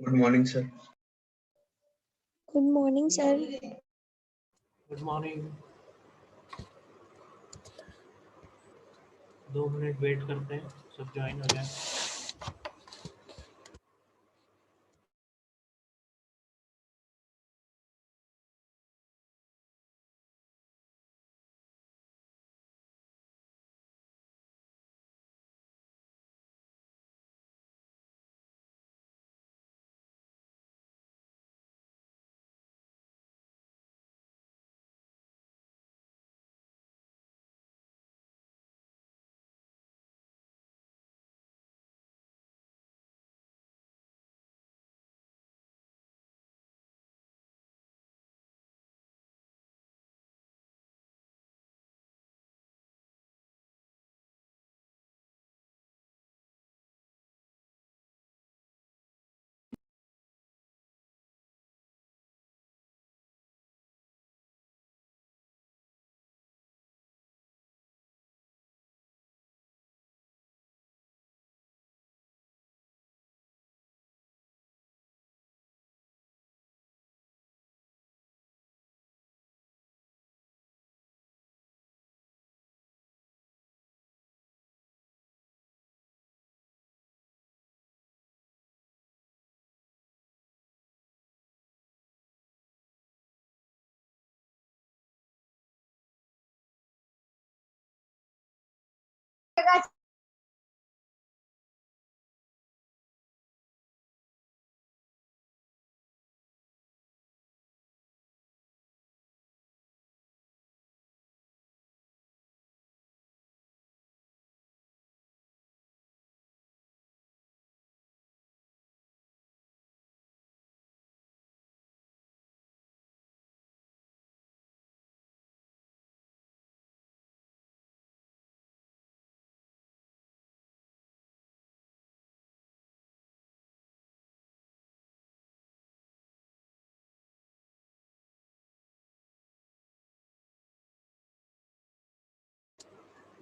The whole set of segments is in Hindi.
Good morning, sir. Good morning, sir. Good morning. 2 minute wait करते हैं, सब ज्वाइन हो जाए।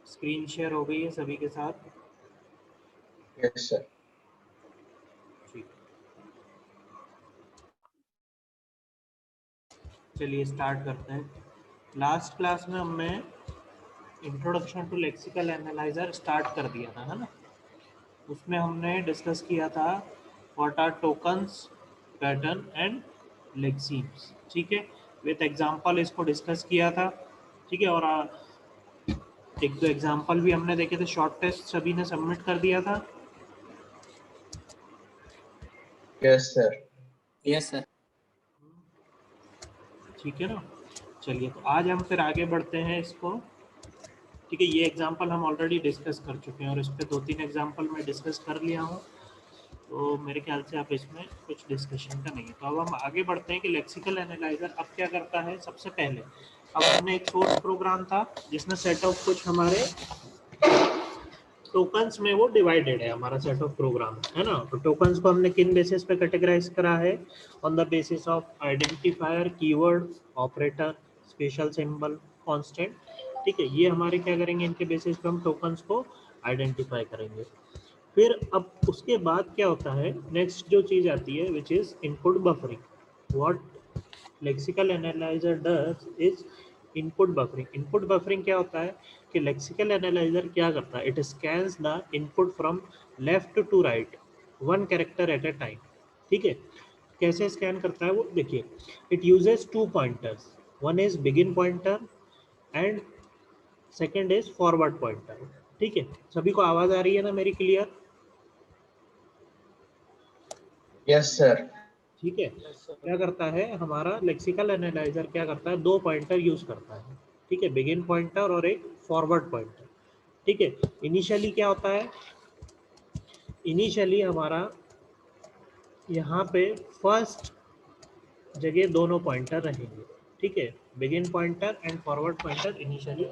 स्क्रीन शेयर हो गई है सभी के साथ? Yes, sir. ठीक, चलिए स्टार्ट करते हैं। लास्ट क्लास में हमने introduction to lexical analyser start कर दिया था, है ना? उसमें हमने डिस्कस किया था what are tokens, pattern and lexemes. ठीक है, विथ एग्जांपल इसको डिस्कस किया था। ठीक है, और एक दो एग्जांपल भी हमने देखे थे। शॉर्ट टेस्ट सभी ने सबमिट कर दिया था? Yes, sir. Yes sir. ठीक है ना, चलिए तो आज हम फिर आगे बढ़ते हैं इसको। ठीक है, ये एग्जांपल हम ऑलरेडी डिस्कस कर चुके हैं और इस पे 2-3 एग्जांपल मैं डिस्कस कर लिया हूँ, तो मेरे ख्याल से आप इसमें कुछ डिस्कशन का नहीं है। तो अब हम आगे बढ़ते हैं कि लेक्सिकल एनालाइजर अब क्या करता है। सबसे पहले अब हमने एक सोर्स प्रोग्राम था जिसमें सेट ऑफ कुछ हमारे टोकन्स में वो डिवाइडेड है, हमारा सेट ऑफ प्रोग्राम, है ना। तो टोकन्स को हमने किन बेसिस पे कैटेगराइज करा है? On the basis of identifier, keyword, operator, special symbol, constant. ठीक है, ये हमारे क्या करेंगे, इनके बेसिस पे हम टोकन्स को आइडेंटिफाई करेंगे। फिर अब उसके बाद क्या होता है, नेक्स्ट जो चीज़ आती है which is input buffering. What lexical analyser does is input buffering. Input buffering क्या होता है कि लेक्सिकल एनालाइजर क्या करता है, it scans the input from left to right, one character at a time. ठीक है, कैसे स्कैन करता है वो देखिए। It uses 2 pointers, one is begin pointer and second is forward pointer. ठीक है, सभी को आवाज आ रही है ना मेरी क्लियर? Yes, sir. ठीक है, क्या करता है हमारा लेक्सिकल एनालाइजर, क्या करता है, 2 पॉइंटर यूज करता है। ठीक है, बिगिन पॉइंटर और एक फॉरवर्ड पॉइंटर। ठीक है, इनिशियली क्या होता है, इनिशियली हमारा यहाँ पे फर्स्ट जगह दोनों पॉइंटर रहेंगे। ठीक है, begin pointer and forward pointer initially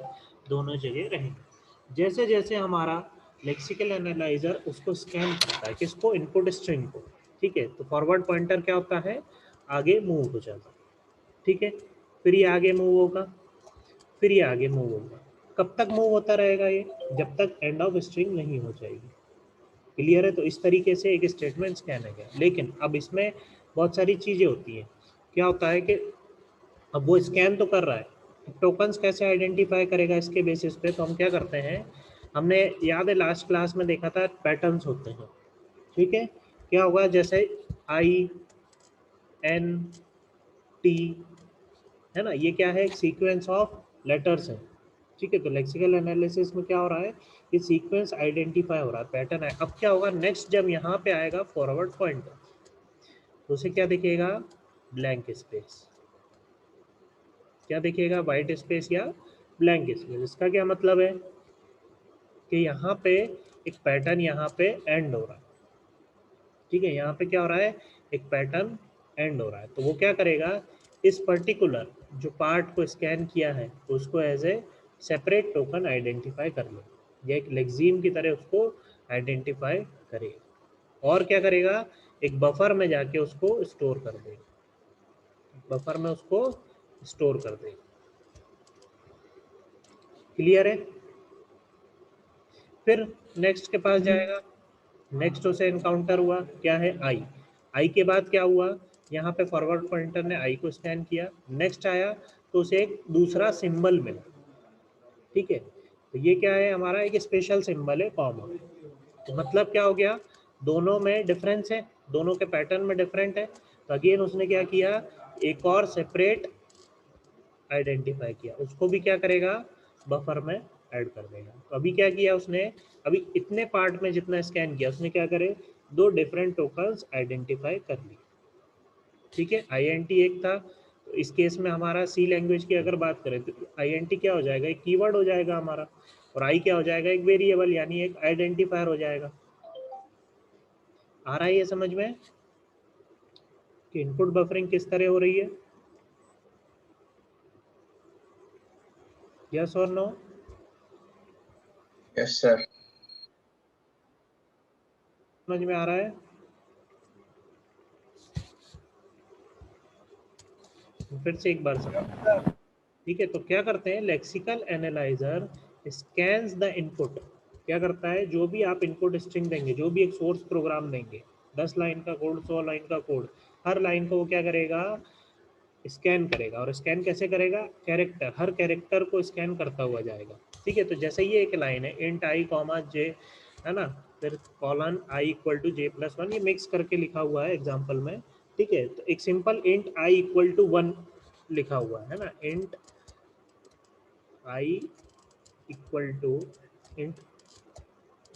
दोनों जगह रहेंगे। जैसे जैसे हमारा लेक्सिकल एनालाइजर उसको स्कैन करता है, किसको, इनपुट स्ट्रिंग को। ठीक है, तो फॉरवर्ड पॉइंटर क्या होता है, आगे मूव हो जाता है। ठीक है, फिर ये आगे मूव होगा, फिर ये आगे मूव होगा। कब तक मूव होता रहेगा ये? जब तक एंड ऑफ स्ट्रिंग नहीं हो जाएगी। क्लियर है? तो इस तरीके से एक स्टेटमेंट स्कैन है गया। लेकिन अब इसमें बहुत सारी चीजें होती हैं। क्या होता है कि अब वो स्कैन तो कर रहा है, टोकन्स कैसे आइडेंटिफाई करेगा इसके बेसिस पे? तो हम क्या करते हैं, हमने याद है लास्ट क्लास में देखा था पैटर्न्स होते हैं, ठीक है? क्या होगा, जैसे आई एन टी, है ना, ये क्या है, एक सीक्वेंस ऑफ लेटर्स है, ठीक है? तो लेक्सिकल एनालिसिस में क्या हो रहा है, ये सीक्वेंस आइडेंटिफाई हो रहा है, पैटर्न है। अब क्या होगा नेक्स्ट, जब यहाँ पे आएगा फॉरवर्ड पॉइंटर, तो उसे क्या दिखेगा, ब्लैंक स्पेस। क्या दिखेगा, वाइट स्पेस या ब्लैंक स्पेस। इसका क्या मतलब है कि यहाँ पे एक पैटर्न यहाँ पे एंड हो रहा है, ठीक है? यहाँ पे क्या हो रहा है, एक पैटर्न एंड हो रहा है। तो वो क्या करेगा, इस पर्टिकुलर जो पार्ट को स्कैन किया है उसको as a separate token identify कर ले, या एक लेक्सीम की तरह उसको आइडेंटिफाई करेगा। और क्या करेगा, एक बफर में जाके उसको स्टोर कर देगा, बफर में उसको स्टोर कर देगा। क्लियर है? फिर नेक्स्ट के पास जाएगा, नेक्स्ट उसे एनकाउंटर हुआ, क्या है, आई। आई के बाद क्या हुआ, यहाँ पे फॉरवर्ड पॉइंटर ने आई को स्कैन किया, नेक्स्ट आया तो उसे एक दूसरा सिंबल मिला, ठीक है? तो ये क्या है, हमारा एक स्पेशल सिंबल है, कॉमा। तो मतलब क्या हो गया, दोनों में डिफरेंस है, दोनों के पैटर्न में डिफरेंट है। तो अगेन उसने क्या किया, एक और सेपरेट आइडेंटिफाई किया, उसको भी क्या करेगा, बफर में ऐड कर देगा। तो अभी क्या किया उसने, अभी इतने पार्ट में जितना स्कैन किया उसने क्या करे, दो डिफरेंट टोकन्स आइडेंटिफाई कर लिए, ठीक है? आईएनटी एक था, तो इस केस में हमारा सी लैंग्वेज की अगर बात करें तो आईएनटी क्या हो जाएगा, एक कीवर्ड हो जाएगा हमारा, और आई क्या हो जाएगा, एक वेरिएबल यानी एक आइडेंटिफायर हो जाएगा। आ रहा है ये समझ में कि इनपुट बफरिंग किस तरह हो रही है? यस और नो? Yes, sir. समझ में आ रहा है? फिर से एक बार समझ, ठीक है? तो क्या करते हैं, lexical analyser scans the input. क्या करता है, जो भी आप इनपुट स्ट्रिंग देंगे, जो भी एक सोर्स प्रोग्राम देंगे, 10 लाइन का कोड, 100 लाइन का कोड, हर लाइन को वो क्या करेगा, स्कैन करेगा। और स्कैन कैसे करेगा, कैरेक्टर, हर कैरेक्टर को स्कैन करता हुआ जाएगा, ठीक है? तो जैसे ये एक लाइन है, इंट आई कॉमा जे, है ना, फिर colon i equal to j plus one, ये मिक्स करके लिखा हुआ है एग्जाम्पल में, ठीक है? तो एक simple int i equal to one लिखा हुआ है ना, int i equal to, int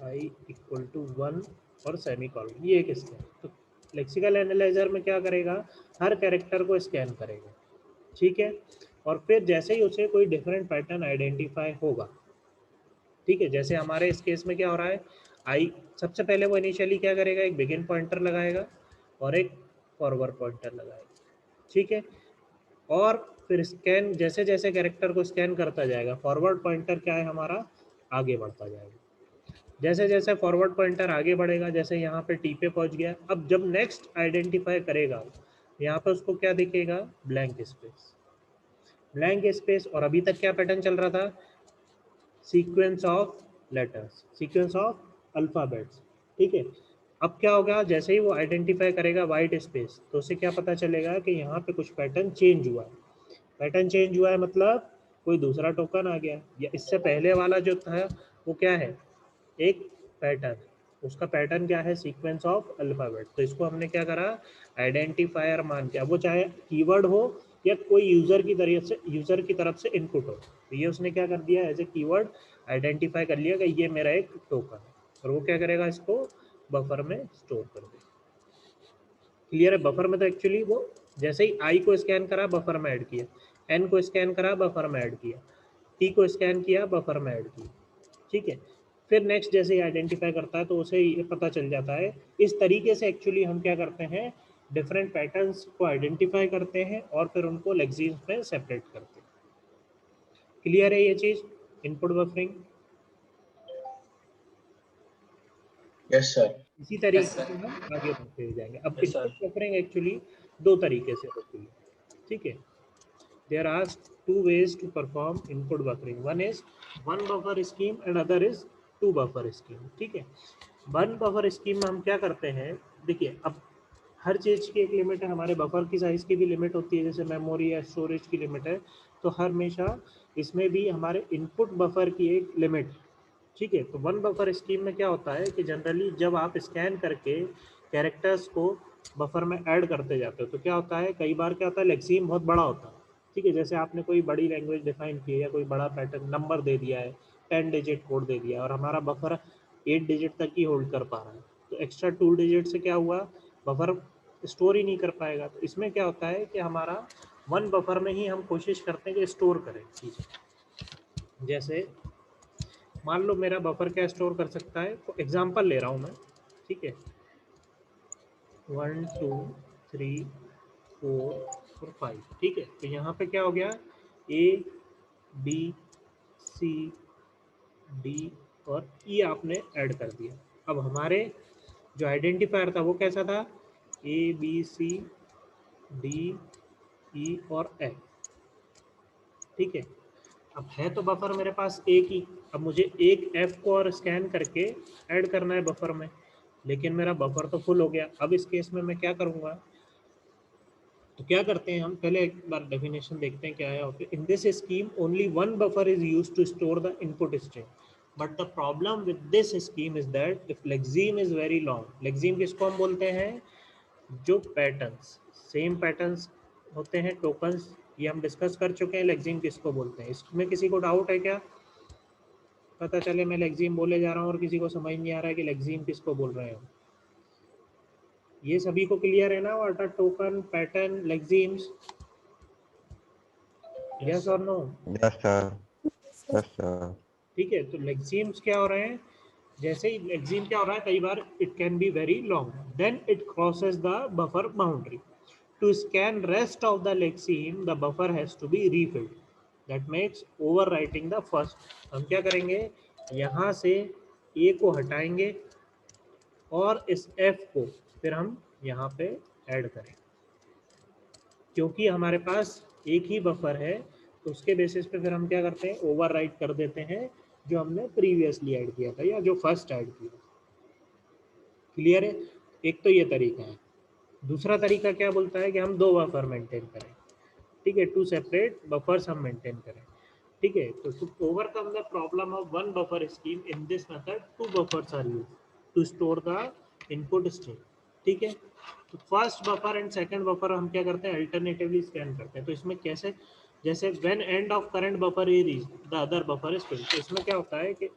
i equal to one और सेमी कॉलन, ये एक स्कैन। तो लेक्सिकल एनालाइजर में क्या करेगा, हर कैरेक्टर को स्कैन करेगा, ठीक है? और फिर जैसे ही उसे कोई डिफरेंट पैटर्न आइडेंटिफाई होगा, ठीक है, जैसे हमारे इस केस में क्या हो रहा है, आई सबसे पहले वो इनिशियली क्या करेगा, एक बिगिन पॉइंटर लगाएगा और एक फॉरवर्ड पॉइंटर लगाएगा, ठीक है? और फिर स्कैन, जैसे जैसे कैरेक्टर को स्कैन करता जाएगा, फॉरवर्ड पॉइंटर क्या है हमारा, आगे बढ़ता जाएगा। जैसे जैसे फॉरवर्ड पॉइंटर आगे बढ़ेगा, जैसे यहाँ पे टी पे पहुँच गया, अब जब नेक्स्ट आइडेंटिफाई करेगा, यहाँ पे उसको क्या दिखेगा, ब्लैंक स्पेस, ब्लैंक स्पेस। और अभी तक क्या पैटर्न चल रहा था, sequence of letters, sequence of alphabets, ठीक है? अब क्या होगा, जैसे ही वो आइडेंटिफाई करेगा वाइट स्पेस, तो उसे क्या पता चलेगा कि यहाँ पे कुछ पैटर्न चेंज हुआ है। पैटर्न चेंज हुआ है मतलब कोई दूसरा टोकन आ गया, या इससे पहले वाला जो था वो क्या है, एक पैटर्न, उसका पैटर्न क्या है, सीक्वेंस ऑफ अल्फ़ाबेट। तो इसको हमने क्या करा, आइडेंटिफायर मान के, अब वो चाहे कीवर्ड हो या कोई यूजर की तरफ से, यूजर की तरफ से इनपुट हो, तो ये उसने क्या कर दिया, एज ए कीवर्ड आइडेंटिफाई कर लिया कि ये मेरा एक टोकन है, और वो क्या करेगा, इसको बफर में स्टोर कर देगा। क्लियर है? बफर में तो एक्चुअली वो जैसे ही आई को स्कैन करा, बफर में ऐड किया, एन को स्कैन करा, बफर में ऐड किया, टी को स्कैन किया, बफर में ऐड किया, ठीक है? फिर नेक्स्ट जैसे ही आइडेंटिफाई करता है तो उसे ये पता चल जाता है। इस तरीके से एक्चुअली हम क्या करते हैं, डिफरेंट पैटर्न्स को आइडेंटिफाई करते हैं और फिर उनको लेक्सीम्स में सेपरेट करते हैं। क्लियर है ये चीज, इनपुट बफरिंग? Yes, sir. इसी तरीके से हम आगे बढ़ते हुए जाएंगे। अब इनपुट बफरिंग एक्चुअली दो तरीके से होती है, ठीक है? There are two ways to perform input buffering, one is one buffer scheme and other is two buffer scheme, ठीक है? वन बफर स्कीम में हम क्या करते हैं, देखिए अब हर चीज़ की एक लिमिट है, हमारे बफर की साइज़ की भी लिमिट होती है, जैसे मेमोरी या स्टोरेज की लिमिट है, तो हमेशा इसमें भी हमारे इनपुट बफर की एक लिमिट है। ठीक है, तो वन बफर स्कीम में क्या होता है कि जनरली जब आप स्कैन करके कैरेक्टर्स को बफर में ऐड करते जाते हो तो क्या होता है, कई बार क्या होता है लेक्सीम बहुत बड़ा होता है। ठीक है, जैसे आपने कोई बड़ी लैंग्वेज डिफाइन की है या कोई बड़ा पैटर्न नंबर दे दिया है, 10 डिजिट कोड दे दिया और हमारा बफर 8 डिजिट तक ही होल्ड कर पा रहा है, तो एक्स्ट्रा 2 डिजिट से क्या हुआ, बफर स्टोर ही नहीं कर पाएगा। तो इसमें क्या होता है कि हमारा वन बफर में ही हम कोशिश करते हैं कि स्टोर करें चीज़ें। जैसे मान लो मेरा बफर क्या स्टोर कर सकता है, तो एग्जांपल ले रहा हूँ मैं। ठीक है, 1 2 3 4 और 5। ठीक है, तो यहाँ पे क्या हो गया, ए बी सी डी और ई आपने ऐड कर दिया। अब हमारे जो आइडेंटिफायर था वो कैसा था, A B C D E और एफ। ठीक है, अब है तो बफर मेरे पास एक ही, अब मुझे एक एफ को और स्कैन करके ऐड करना है बफर में, लेकिन मेरा बफर तो फुल हो गया। अब इस केस में मैं क्या करूँगा, तो क्या करते हैं हम पहले एक बार डेफिनेशन देखते हैं क्या है। Okay, in this scheme only one buffer is used to store the input string, but the problem with this scheme is that if lexeme is very long, lexeme किसको हम बोलते हैं, जो पैटर्न्स सेम पैटर्न्स होते हैं, टोकन्स, ये हम डिस्कस कर चुके हैं लेक्सीम किसको बोलते हैं। इसमें किसी को डाउट है क्या, पता चले मैं लेक्सीम बोले जा रहा हूँ और किसी को समझ नहीं आ रहा है कि लेक्सीम किसको बोल रहे हैं। ये सभी को क्लियर है ना, what are token, pattern, lexemes, yes और no? Yes, sir. Yes, sir. ठीक है, तो लेक्सीम्स क्या हो रहे हैं, जैसे ही लेक्सीम क्या हो रहा है, कई बार it can be very long, then it crosses the buffer boundary. To scan rest of the lexeme the buffer has to be refilled, that makes overwriting the first. हम क्या करेंगे, यहाँ से ए को हटाएंगे और इस एफ को फिर हम यहाँ पे ऐड करें, क्योंकि हमारे पास एक ही बफर है, तो उसके बेसिस पे फिर हम क्या करते हैं, ओवर राइट कर देते हैं जो हमने प्रीवियसली ऐड किया था या जो फर्स्ट ऐड किया। क्लियर है, एक तो ये तरीका है। दूसरा तरीका क्या बोलता है कि हम दो बफर मेंटेन करें। ठीक है, टू सेपरेट बफर्स हम मेंटेन करें। ठीक है, तो to overcome the problem of one buffer scheme in this method two buffers are used to store the input string. ठीक है, तो first buffer and second buffer हम क्या करते हैं, अल्टरनेटिवली स्कैन करते हैं। तो इसमें कैसे, जैसे when end of current buffer is reached the other buffer is filled. तो इसमें क्या होता है कि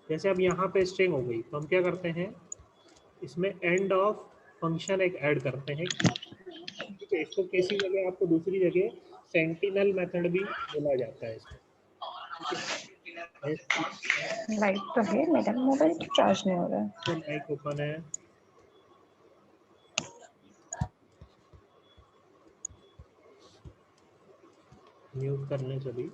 जैसे अब यहाँ पे स्ट्रिंग हो गई, तो हम क्या करते हैं, इसमें एंड ऑफ फंक्शन एक ऐड करते हैं। ठीक है, इसको किसी जगह आपको दूसरी जगह सेंटिनल मेथड भी बोला जाता है इसको। लाइट तो है मैडम, मोबाइल तो चार्ज नहीं हो रहा है। तो माइक ओपन है, म्यूट कर लें सभी।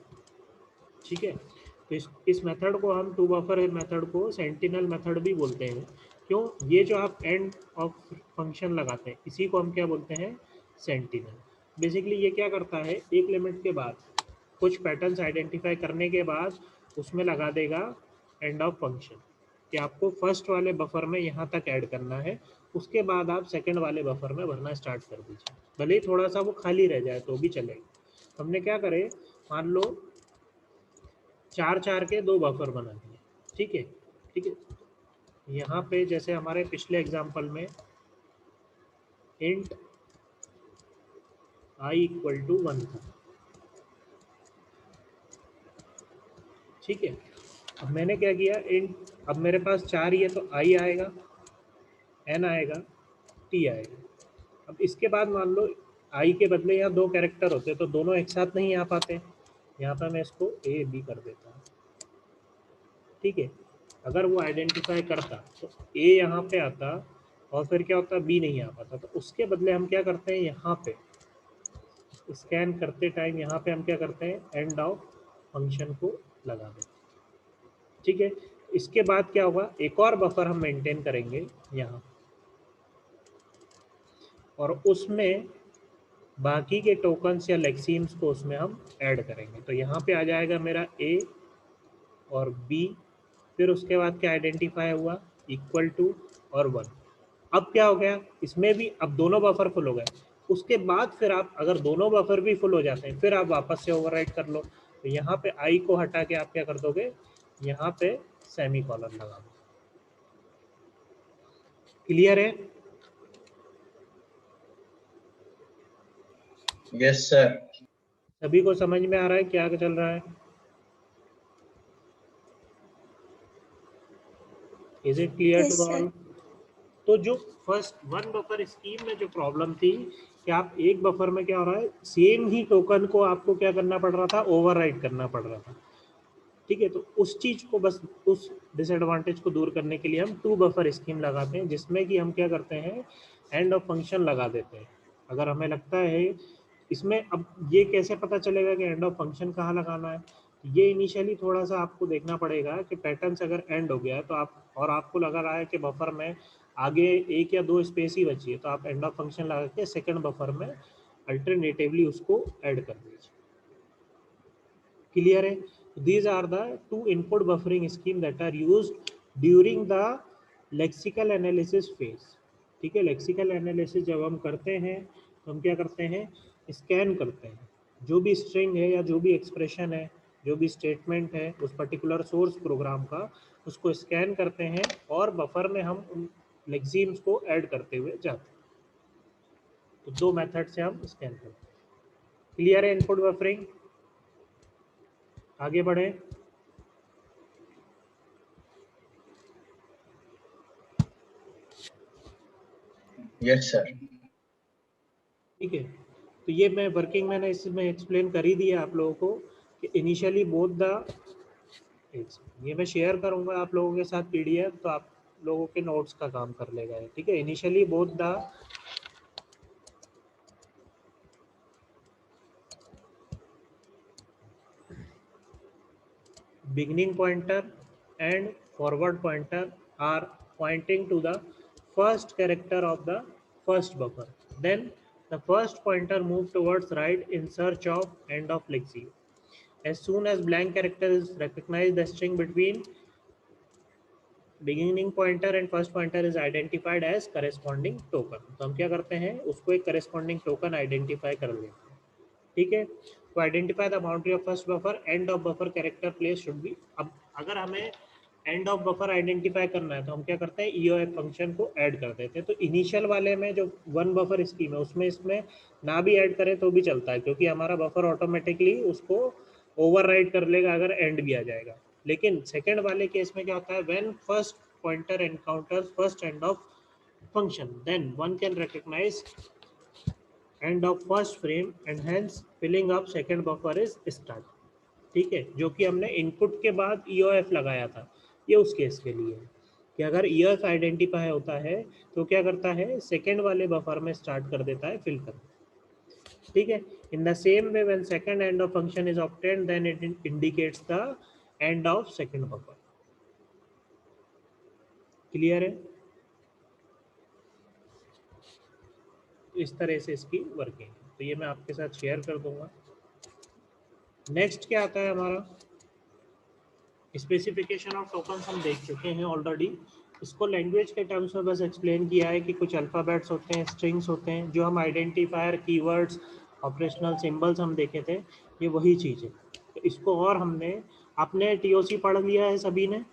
ठीक है, तो इस मेथड को हम टू बफर मेथड को सेंटिनल मेथड भी बोलते हैं। क्यों, ये जो आप एंड ऑफ फंक्शन लगाते हैं इसी को हम क्या बोलते हैं, सेंटिनल। बेसिकली ये क्या करता है, एक लिमिट के बाद कुछ पैटर्न्स आइडेंटिफाई करने के बाद उसमें लगा देगा एंड ऑफ फंक्शन कि आपको फर्स्ट वाले बफर में यहाँ तक ऐड करना है, उसके बाद आप सेकंड वाले बफर में भरना स्टार्ट कर दीजिए, भले ही थोड़ा सा वो खाली रह जाए तो भी चलेगा। हमने क्या करे, मान लो 4 के 2 बफर बना दिए। ठीक है, ठीक है, यहाँ पे जैसे हमारे पिछले एग्जांपल में इंट i इक्वल टू 1 था। ठीक है, अब मैंने क्या किया, इंट, अब मेरे पास 4 ही है तो i आएगा, n आएगा, t आएगा। अब इसके बाद मान लो i के बदले यहाँ 2 कैरेक्टर होते तो दोनों एक साथ नहीं आ पाते, यहाँ पर मैं इसको a b कर देता हूँ। ठीक है, अगर वो आइडेंटिफाई करता तो ए यहाँ पे आता और फिर क्या होता, बी नहीं आ पाता, तो उसके बदले हम क्या करते हैं, यहाँ पे स्कैन करते टाइम यहाँ पे हम क्या करते हैं, एंड ऑफ फंक्शन को लगा देते हैं। ठीक है, इसके बाद क्या होगा, एक और बफर हम मेंटेन करेंगे यहाँ और उसमें बाकी के टोकन्स या लेक्सीम्स को उसमें हम ऐड करेंगे। तो यहाँ पे आ जाएगा मेरा ए और बी, फिर उसके बाद क्या आइडेंटिफाई हुआ, इक्वल टू और 1। अब क्या हो गया, इसमें भी अब दोनों बफर फुल हो गए। उसके बाद फिर आप अगर दोनों बफर भी फुल हो जाते हैं फिर आप वापस से ओवरराइट कर लो। तो यहाँ पे आई को हटा के आप क्या कर दोगे, यहाँ पे सेमी कॉलन लगा दो। क्लियर है? Yes sir. सभी को समझ में आ रहा है क्या चल रहा है? Is it clear Yes, too sir. All? तो जो फर्स्ट वन बफर स्कीम में जो प्रॉब्लम थी कि आप एक बफर में क्या हो रहा है, सेम ही टोकन को आपको क्या करना पड़ रहा था, ओवरराइट करना पड़ रहा था। ठीक है, तो उस चीज को बस उस डिसएडवांटेज को दूर करने के लिए हम टू बफर स्कीम लगाते हैं, जिसमें कि हम क्या करते हैं, एंड ऑफ फंक्शन लगा देते हैं। अगर हमें लगता है इसमें, अब ये कैसे पता चलेगा कि एंड ऑफ फंक्शन कहाँ लगाना है, ये इनिशियली थोड़ा सा आपको देखना पड़ेगा कि पैटर्न अगर एंड हो गया है तो आप, और आपको लगा रहा है कि बफर में आगे एक या दो स्पेस ही बची है, तो आप एंड ऑफ फंक्शन लगा के सेकेंड बफर में अल्टरनेटिवली उसको ऐड कर दीजिए। क्लियर है? These are the two input buffering scheme that are used during the lexical analysis phase. ठीक है, लेक्सिकल एनालिसिस जब हम करते हैं तो हम क्या करते हैं, स्कैन करते हैं जो भी स्ट्रिंग है या जो भी एक्सप्रेशन है, जो भी स्टेटमेंट है उस पर्टिकुलर सोर्स प्रोग्राम का, उसको स्कैन करते हैं और बफर में हम उन लेक्सीम्स को ऐड करते हुए जाते हैं। तो दो मेथड से हम स्कैन करते हैं। क्लियर है इनपुट बफरिंग? आगे बढ़े। Yes sir. ठीक है, तो ये मैं वर्किंग मैंने इसमें एक्सप्लेन कर ही दिया आप लोगों को कि इनिशियली बोथ द, ये मैं शेयर करूंगा आप लोगों के साथ पीडीएफ, तो आप लोगों के नोट्स का काम कर लेगा। ठीक है, initially both the beginning pointer and forward pointer are pointing to the first character of the first buffer. Then the first pointer moves towards right in search of end of lexeme. As soon as blank character is recognized, the string between beginning pointer and first pointer is identified as corresponding token. तो हम क्या करते हैं, उसको एक corresponding token identify कर लेते हैं। ठीक है, तो identify the boundary of first buffer, end of buffer character place should be. अब अगर हमें एंड ऑफ बफर आइडेंटिफाई करना है तो हम क्या करते हैं, ईओएफ फंक्शन को ऐड कर देते हैं। तो इनिशियल वाले में जो वन बफर स्कीम है उसमें इसमें ना भी ऐड करें तो भी चलता है, क्योंकि हमारा बफर ऑटोमेटिकली उसको ओवरराइड कर लेगा अगर एंड भी आ जाएगा। लेकिन सेकेंड वाले केस में क्या होता है, when first pointer encounters first end of function, then one can recognize end of first frame and hence filling up second buffer is start। ठीक है, जो कि हमने इनपुट के बाद EOF लगाया था, ये उस केस के लिए है कि अगर EOF आइडेंटिफाई होता है तो क्या करता है, सेकेंड वाले बफर में स्टार्ट कर देता है फिल कर। ठीक है, in the same way when second end of function is obtained then it indicates the end of second buffer. Clear है? तो इस तरह से इसकी वर्किंग है, तो ये मैं आपके साथ शेयर कर दूंगा। नेक्स्ट क्या आता है हमारा, स्पेसिफिकेशन ऑफ टोकन्स हम देख चुके हैं ऑलरेडी। इसको लैंग्वेज के टर्म्स में बस एक्सप्लेन किया है कि कुछ अल्फ़ाबेट्स होते हैं, स्ट्रिंग्स होते हैं, जो हम आइडेंटिफायर, कीवर्ड्स, ऑपरेशनल सिंबल्स हम देखे थे, ये वही चीज़ है। तो इसको और हमने, आपने टीओसी पढ़ लिया है सभी ने?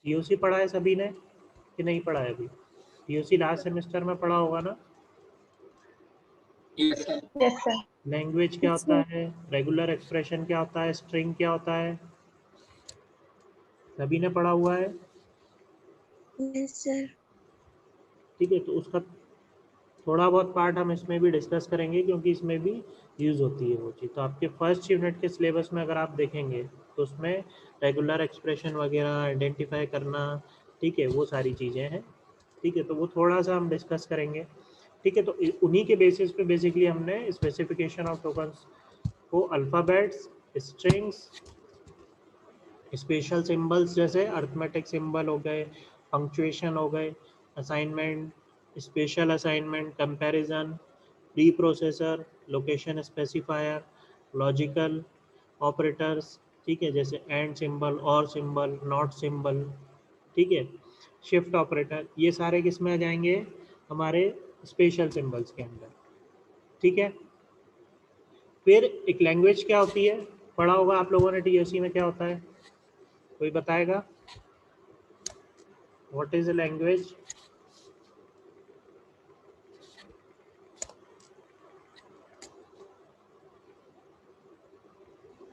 टीओसी पढ़ा है सभी ने कि नहीं पढ़ा है अभी? टीओसी लास्ट सेमेस्टर में पढ़ा होगा ना? Yes sir. Yes, sir. Language क्या Yes, होता sir. है, रेगुलर एक्सप्रेशन क्या होता है, स्ट्रिंग क्या होता है, सभी ने पढ़ा हुआ है? Yes, sir. ठीक है, तो उसका थोड़ा बहुत पार्ट हम इसमें भी डिस्कस करेंगे क्योंकि इसमें भी यूज़ होती है वो चीज़। तो आपके फर्स्ट यूनिट के सिलेबस में अगर आप देखेंगे तो उसमें रेगुलर एक्सप्रेशन वगैरह आइडेंटिफाई करना, ठीक है, वो सारी चीज़ें हैं। ठीक है, तो वो थोड़ा सा हम डिस्कस करेंगे। ठीक है, तो उन्हीं के बेसिस पे बेसिकली हमने स्पेसिफिकेशन ऑफ टोकन्स को अल्फ़ाबेट्स, स्ट्रिंग्स, स्पेशल सिंबल्स जैसे अर्थमेटिक सिंबल हो गए, पंक्चुएशन हो गए, assignment, special assignment, comparison, pre processor, location specifier, logical operators, ठीक है, जैसे एंड सिंबल, और सिंबल, नॉट सिंबल, ठीक है, शिफ्ट ऑपरेटर, ये सारे किस में आ जाएंगे, हमारे स्पेशल सिंबल्स के अंदर, ठीक है। फिर एक लैंग्वेज क्या होती है, पढ़ा होगा आप लोगों ने टीओसी में, क्या होता है, कोई बताएगा, व्हाट इज अ लैंग्वेज?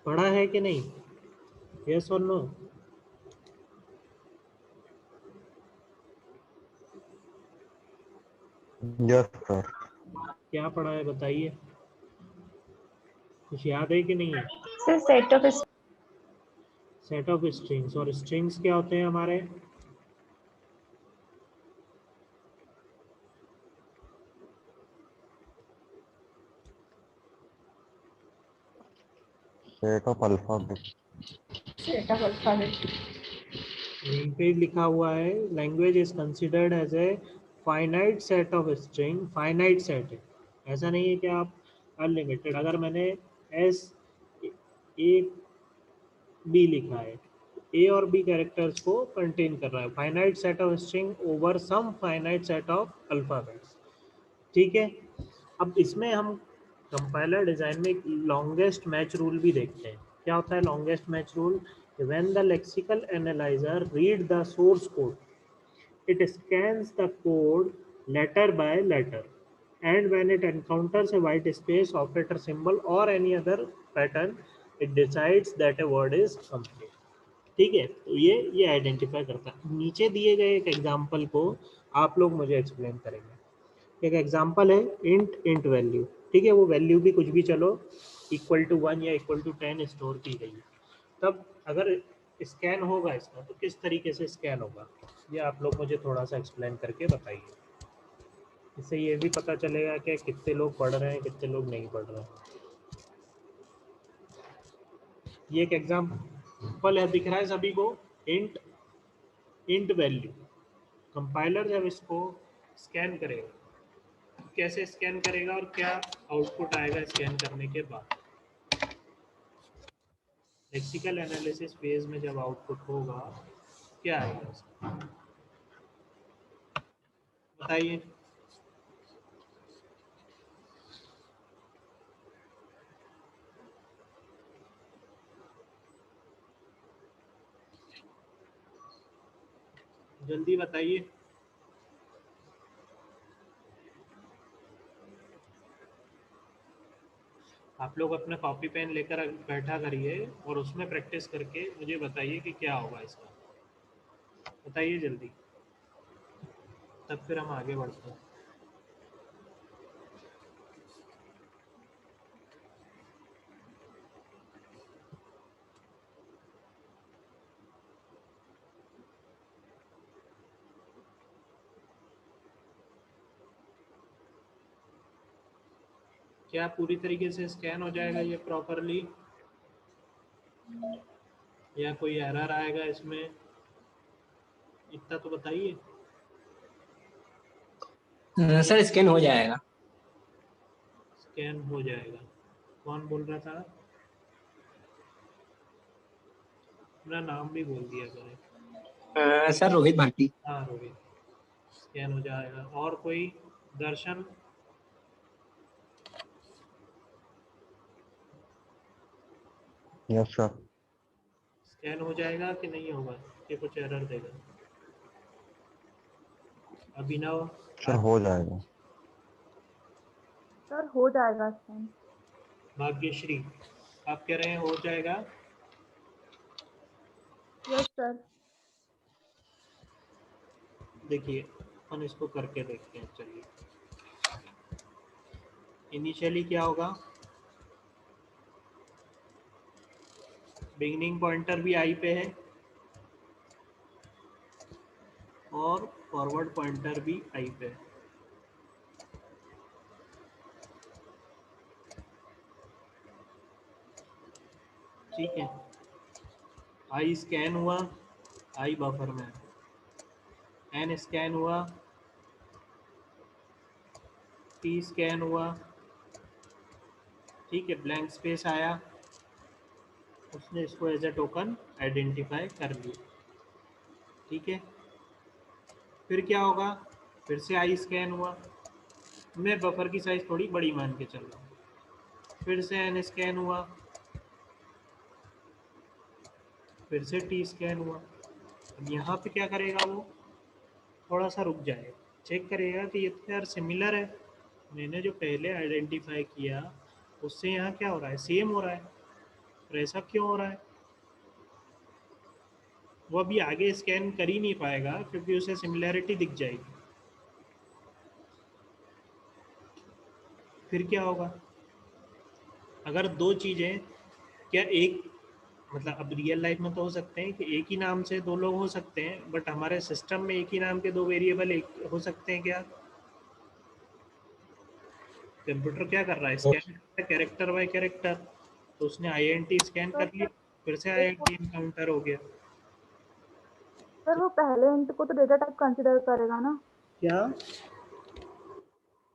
पढ़ा है कि नहीं, यस और नो? Yes sir. क्या पढ़ा है बताइए, कुछ याद है कि नहीं है? Sir, set of set of strings, और स्ट्रिंग्स क्या होते हैं हमारे? Set of alphabet. set of alphabet. यहीं पे लिखा हुआ है, language is considered as a finite set of string, finite set है, ऐसा नहीं है कि आप अनलिमिटेड, अगर मैंने एस ए बी लिखा है, ए और बी कैरेक्टर्स को कंटेन कर रहा है, finite set of string over some finite set of alphabets, ठीक है। अब इसमें हम कंपाइलर डिजाइन में एक लॉन्गेस्ट मैच रूल भी देखते हैं, क्या होता है longest match rule? When the lexical analyser read the source code, it scans the code letter by letter, and when it encounters a white space, operator symbol or any other pattern, it decides that a word is complete, ठीक है। तो ये आइडेंटिफाई करता है। नीचे दिए गए एक एग्जांपल को आप लोग मुझे एक्सप्लेन करेंगे। एक एग्जांपल है इंट वैल्यू, ठीक है, वो वैल्यू भी कुछ भी चलो, इक्वल टू 1 या इक्वल टू 10 स्टोर की गई है। तब अगर स्कैन होगा इसका तो किस तरीके से स्कैन होगा, ये आप लोग मुझे थोड़ा सा एक्सप्लेन करके बताइए। इससे ये भी पता चलेगा कि कितने लोग पढ़ रहे हैं, कितने लोग नहीं पढ़ रहे हैं। ये एक एग्जाम्पल है, दिख रहा है सभी को, इंट इंट वैल्यू। कंपाइलर जब इसको स्कैन करेगा, कैसे स्कैन करेगा और क्या आउटपुट आएगा स्कैन करने के बाद? लेक्सिकल एनालिसिस फेज में जब आउटपुट होगा क्या आएगा उसका, बताइए। जल्दी बताइए। आप लोग अपना कॉपी पेन लेकर बैठा करिए और उसमें प्रैक्टिस करके मुझे बताइए कि क्या होगा इसका, बताइए जल्दी, तब फिर हम आगे बढ़ते हैं। क्या पूरी तरीके से स्कैन हो जाएगा ये प्रॉपरली, या कोई एरर आएगा इसमें, इतना तो बताइए। सर स्कैन हो जाएगा। स्कैन हो जाएगा, कौन बोल रहा था? अपना नाम भी बोल दिया करें। सर रोहित भाटी। हाँ रोहित, स्कैन हो जाएगा। और कोई? दर्शन? Yes sir. स्कैन हो जाएगा कि नहीं होगा, कि कुछ एरर देगा? अभिनव? सर हो जाएगा। सर हो जाएगा स्कैन। भाग्यश्री, आप कह रहे हैं हो जाएगा? Yes sir. देखिए अपन इसको करके देखते हैं, चलिए। इनिशियली क्या होगा, बिगिनिंग पॉइंटर भी आई पे है और फॉरवर्ड पॉइंटर भी आई पे है, ठीक है। आई स्कैन हुआ, आई बफर में, एन स्कैन हुआ, टी स्कैन हुआ, ठीक है, ब्लैंक स्पेस आया, उसने इसको एज ए टोकन आइडेंटिफाई कर लिया। ठीक है, फिर क्या होगा, फिर से आई स्कैन हुआ, मैं बफर की साइज थोड़ी बड़ी मान के चल रहा हूँ, फिर से एन स्कैन हुआ, फिर से टी स्कैन हुआ। अब यहाँ पे क्या करेगा वो, थोड़ा सा रुक जाएगा, चेक करेगा कि ये तो यार सिमिलर है, मैंने जो पहले आइडेंटिफाई किया उससे यहाँ क्या हो रहा है, सेम हो रहा है, और ऐसा क्यों हो रहा है। वो अभी आगे स्कैन कर ही नहीं पाएगा क्योंकि उसे सिमिलैरिटी दिख जाएगी। फिर क्या होगा, अगर दो चीज़ें, क्या एक, मतलब अब रियल लाइफ में तो हो सकते हैं कि एक ही नाम से दो लोग हो सकते हैं, बट हमारे सिस्टम में एक ही नाम के दो वेरिएबल एक हो सकते हैं क्या। कंप्यूटर क्या कर रहा है, स्कैन कर रहा है कैरेक्टर बाय कैरेक्टर, तो उसने आईएनटी स्कैन तो कर लिया, फिर से आईएनटी इनकाउंटर हो गया। सर वो पहले इंट को तो डेटा टाइप कंसीडर करेगा ना, क्या,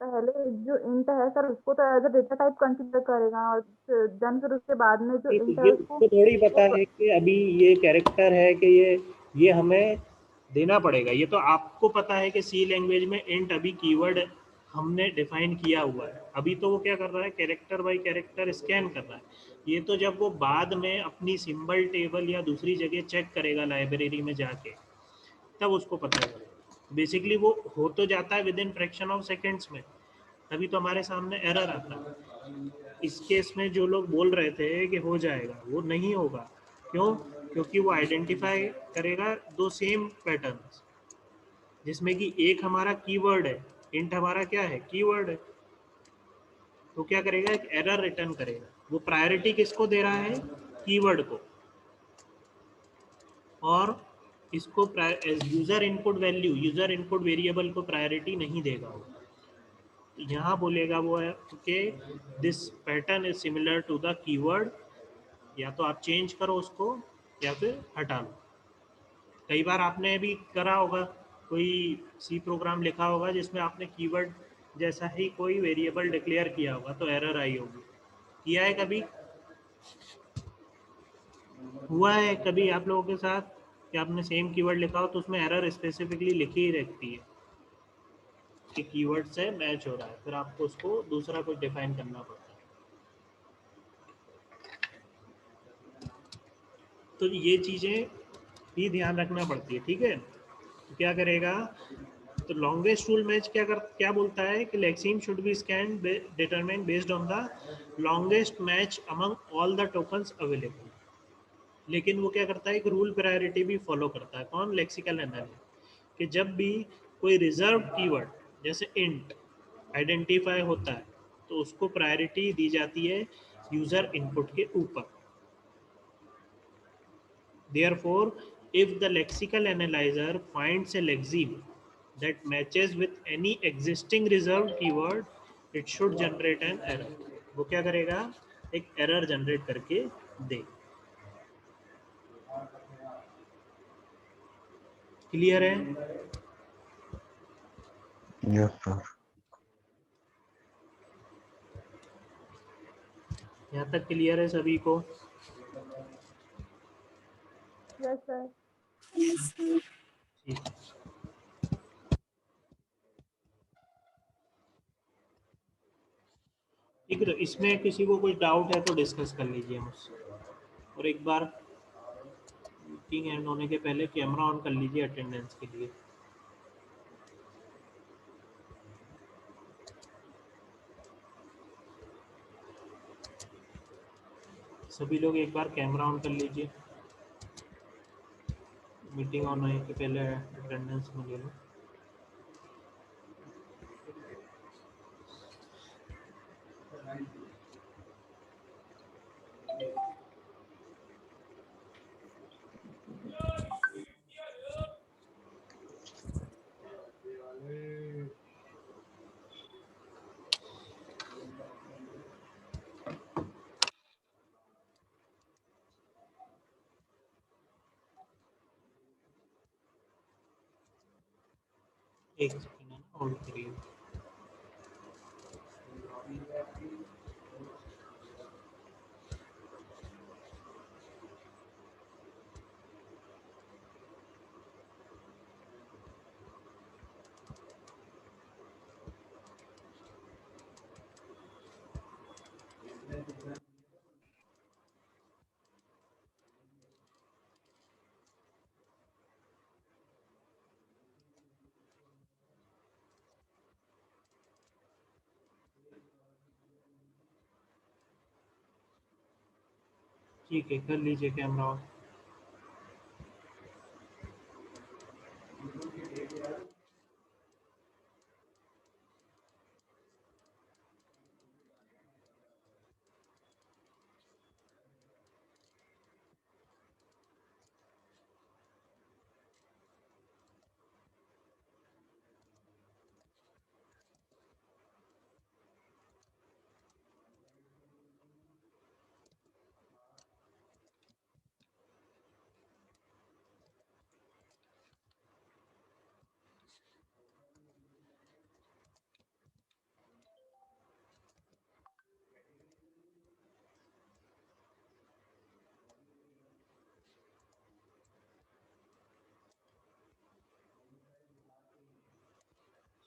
पहले जो इंट है सर उसको तो as a data type consider करेगा, और देन फिर उसके बाद में जो ये इंट है ये उसको उसको थोड़ी पता वो है कि अभी ये कैरेक्टर है कि ये हमें देना पड़ेगा। ये तो आपको पता है कि सी लैंग्वेज में इंट अभी कीवर्ड हमने डिफाइन किया हुआ है, अभी तो वो क्या कर रहा है, कैरेक्टर बाय कैरेक्टर स्कैन कर रहा है। ये तो जब वो बाद में अपनी सिंबल टेबल या दूसरी जगह चेक करेगा लाइब्रेरी में जाके, तब उसको पता चलेगा। बेसिकली वो हो तो जाता है with in fraction of seconds में, तभी तो हमारे सामने एरर आता है। इस केस में जो लोग बोल रहे थे कि हो जाएगा, वो नहीं होगा। क्यों, क्योंकि वो आइडेंटिफाई करेगा दो सेम पैटर्न्स, जिसमें कि एक हमारा कीवर्ड है, इंट हमारा क्या है, कीवर्ड है। तो क्या करेगा, एक एरर रिटर्न करेगा। वो प्रायोरिटी किसको दे रहा है, कीवर्ड को, और इसको user input value, user input variable को प्रायोरिटी नहीं देगा वो। यहाँ बोलेगा वो है कि this pattern is similar to the keyword, या तो आप चेंज करो उसको या फिर हटा लो। कई बार आपने भी करा होगा, कोई सी प्रोग्राम लिखा होगा जिसमें आपने कीवर्ड जैसा ही कोई वेरिएबल डिक्लेयर किया होगा तो एरर आई होगी। किया है कभी, हुआ है कभी आप लोगों के साथ कि आपने सेम कीवर्ड लिखा हो तो उसमें एरर स्पेसिफिकली लिखी ही रहती है कि कीवर्ड से मैच हो रहा है, फिर आपको उसको दूसरा कुछ डिफाइन करना पड़ता है। तो ये चीज़ें भी ध्यान रखना पड़ती है। ठीक है, तो क्या करेगा, तो लॉन्गेस्ट रूल मैच क्या बोलता है कि lexeme should be scan determine based on the longest match among all the tokens available. लेकिन वो क्या करता है, एक रूल प्रायोरिटी भी फॉलो करता है, कौन, लेक्सिकल एनालिसिस, कि जब भी कोई रिजर्व कीवर्ड जैसे इंट आइडेंटिफाई होता है तो उसको प्रायोरिटी दी जाती है यूजर इनपुट के ऊपर। Therefore, if the lexical analyzer finds a lexeme that matches with any existing reserved keyword, it should generate an error. वो क्या करेगा, एक एरर जनरेट करके दे। क्लियर है, यस सर। यहाँ तक क्लियर है सभी को। Yes sir. ठीक है। ठीक है, तो इसमें किसी को कुछ डाउट है तो डिस्कस कर लीजिए मुझसे। और एक बार मीटिंग एंड होने के पहले कैमरा ऑन कर लीजिए अटेंडेंस के लिए। सभी लोग एक बार कैमरा ऑन कर लीजिए, मीटिंग ऑन होने के पहले अटेंडेंस में ले लो। एक सेकंड है ना, होल्ड करिए। ठीक है, कर लीजिए कैमरा ऑन।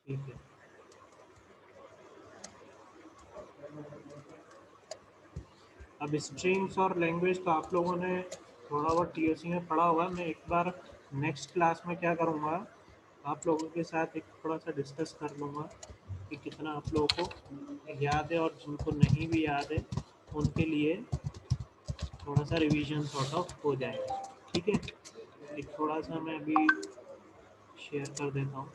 ठीक है, अब स्ट्रिंग्स और लैंग्वेज तो आप लोगों ने थोड़ा बहुत टीओसी में पढ़ा होगा। मैं एक बार नेक्स्ट क्लास में क्या करूँगा, आप लोगों के साथ एक थोड़ा सा डिस्कस कर लूँगा कि कितना आप लोगों को याद है, और जिनको नहीं भी याद है उनके लिए थोड़ा सा रिवीजन सॉर्ट ऑफ हो जाएगा। ठीक है, एक थोड़ा सा मैं अभी शेयर कर देता हूँ।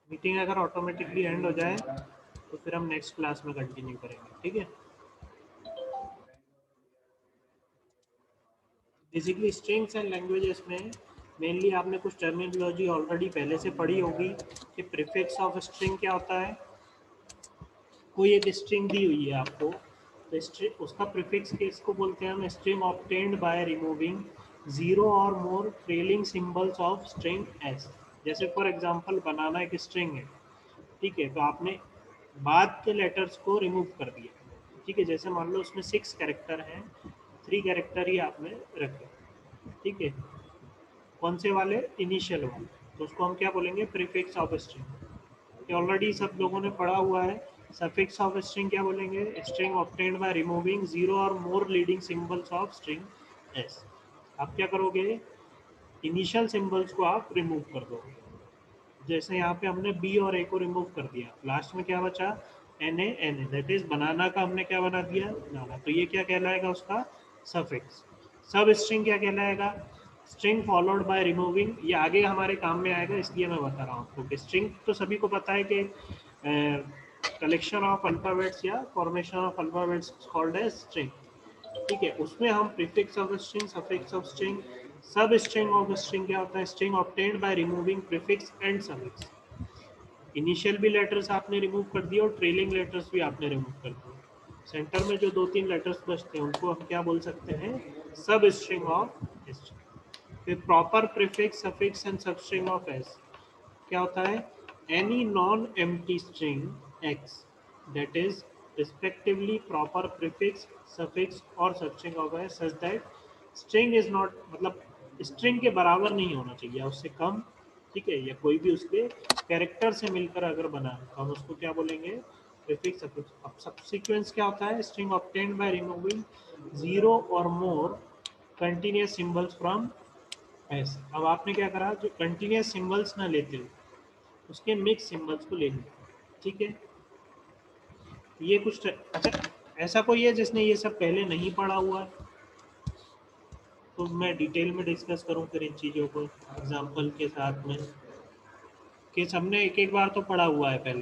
मीटिंग अगर ऑटोमेटिकली एंड हो जाए तो फिर हम नेक्स्ट क्लास में कंटिन्यू करेंगे। ठीक है, बेसिकली स्ट्रिंग्स एंड लैंग्वेजेस में मेनली आपने कुछ टर्मिनोलॉजी ऑलरेडी पहले से पढ़ी होगी कि प्रीफिक्स ऑफ स्ट्रिंग क्या होता है। कोई एक स्ट्रिंग दी हुई है आपको, तो स्ट्रिंग उसका प्रीफिक्स किसको बोलते हैं हम, string obtained by removing zero or more trailing symbols of string S. जैसे फॉर एग्जांपल बनाना एक स्ट्रिंग है, ठीक है, तो आपने बाद के लेटर्स को रिमूव कर दिया। ठीक है, जैसे मान लो उसमें 6 कैरेक्टर हैं, 3 कैरेक्टर ही आपने रखे। ठीक है, कौन से वाले, इनिशियल वाले, तो उसको हम क्या बोलेंगे, प्रीफिक्स ऑफ स्ट्रिंग। ये ऑलरेडी सब लोगों ने पढ़ा हुआ है। सफिक्स ऑफ स्ट्रिंग क्या बोलेंगे, string obtained by removing zero or more leading symbols of string S. आप क्या करोगे, इनिशियल सिंबल्स को आप रिमूव कर दोगे। जैसे यहाँ पे हमने बी और ए को रिमूव कर दिया, लास्ट में क्या बचा, N A, that is banana का हमने क्या बना दिया, बनाना। तो ये क्या कहलाएगा, उसका सफिक्स। सब स्ट्रिंग क्या कहलाएगा, स्ट्रिंग फॉलोड बाय रिमूविंग। ये आगे हमारे काम में आएगा, इसलिए मैं बता रहा हूँ आपको। स्ट्रिंग तो सभी को पता है कि कलेक्शन ऑफ अल्फाबेट्स या formation of alphabets called as string. ठीक है, उसमें हम prefix of string, suffix of string, sub string of string क्या होता है, string obtained by removing prefix and suffix. Initial भी लेटर्स आपने रिमूव कर दिए और ट्रेलिंग लेटर्स भी आपने रिमूव कर दिए। सेंटर में जो 2-3 लेटर्स बचते हैं उनको हम क्या बोल सकते हैं, सब स्ट्रिंग ऑफ स्ट्रिंग। फिर proper prefix, suffix and substring of S क्या होता है, any non empty string X that is respectively proper prefix, suffix or substring of S such that string is not, मतलब स्ट्रिंग के बराबर नहीं होना चाहिए, उससे कम। ठीक है, या कोई भी उसके कैरेक्टर से मिलकर अगर बना है तो हम उसको क्या बोलेंगे, प्रीफिक्स सफिक्स। अब सबसीक्वेंस क्या होता है, string obtained by removing zero or more continuous symbols from S. अब आपने क्या करा, जो कंटिन्यूअस सिंबल्स ना लेते हो उसके मिक्स सिंबल्स को ले लिया। ठीक है, ये कुछ अच्छा, ऐसा कोई है जिसने ये सब पहले नहीं पढ़ा हुआ है, तो मैं डिटेल में डिस्कस करूं फिर इन चीज़ों को एग्जांपल के साथ में, कि सबने एक एक बार तो पढ़ा हुआ है पहले।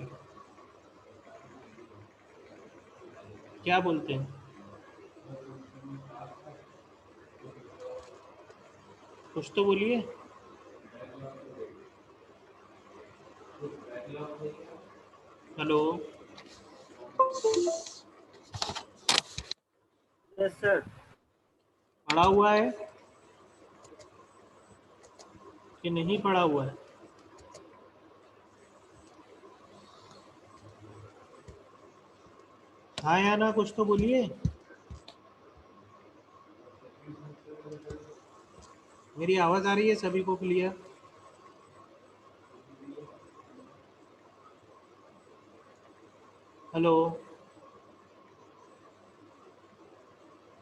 क्या बोलते हैं, कुछ तो बोलिए। Hello, yes sir. पढ़ा हुआ है कि नहीं पढ़ा हुआ है, हाँ या ना, कुछ तो बोलिए। मेरी आवाज आ रही है सभी को क्लियर? हेलो,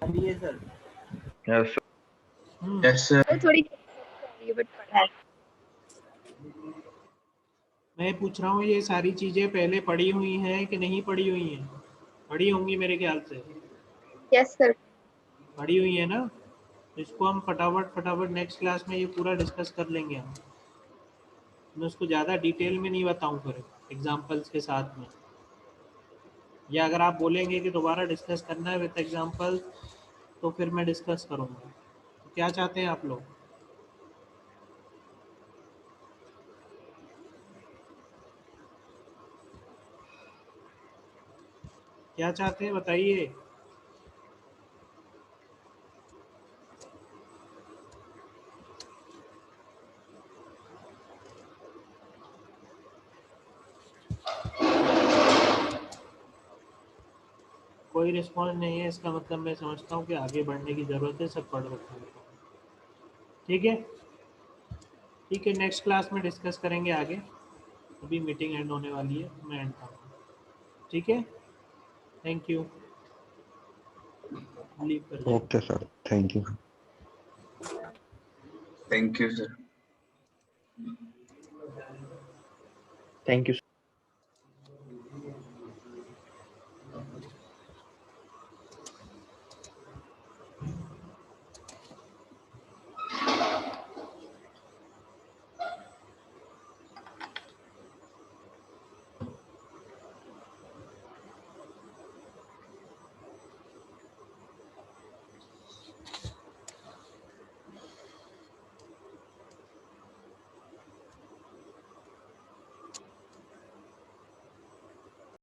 चलिए सर। Yes yes sir. थोड़ी बट पढ़ा है। मैं पूछ रहा हूँ ये सारी चीजें पहले पढ़ी हुई हैं कि नहीं पढ़ी हुई हैं? पढ़ी होंगी मेरे ख्याल से। Yes sir. पढ़ी हुई है ना? तो इसको हम फटाफट नेक्स्ट क्लास में ये पूरा डिस्कस कर लेंगे हम। मैं उसको ज़्यादा डिटेल में नहीं बताऊँ फिर एग्जाम्पल्स के साथ में, या अगर आप बोलेंगे कि दोबारा डिस्कस करना है विद एग्जाम्पल तो फिर मैं डिस्कस करूँगा। तो क्या चाहते हैं आप लोग? क्या चाहते हैं बताइए। कोई रिस्पॉन्स नहीं है, इसका मतलब मैं समझता हूँ कि आगे बढ़ने की ज़रूरत है, सब पढ़ रखा है। ठीक है, ठीक है, नेक्स्ट क्लास में डिस्कस करेंगे आगे। अभी मीटिंग एंड होने वाली है, मैं एंड करूँगा। ठीक है, थैंक यू, लीव कर दीजिए। Okay sir, thank you. Thank you, sir. Thank you.